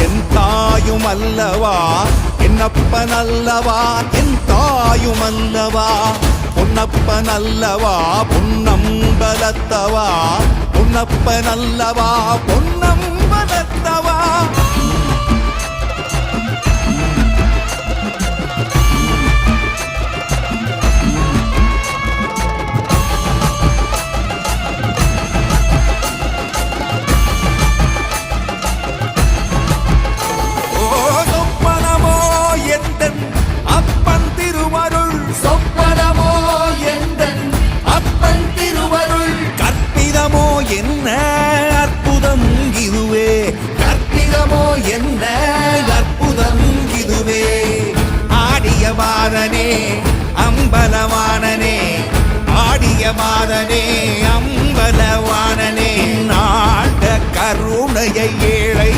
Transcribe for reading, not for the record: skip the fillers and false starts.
என் தாயும் அல்லவா என்னப்பன் அல்லவா என் தாயும் அல்லவா பொன்னப்பன் அல்லவா பொன்னம்பலத்தவா பொன்னப்பன் அல்லவா பொன்னம்பலத்தவா என்ன அற்புதம் இதுவே கற்பிதமோ என்ன அற்புதம் இதுவே ஆடிய மாதனே அம்பலவானனே ஆடிய மாதனே அம்பலவானனே நாட கருணையை ஏழை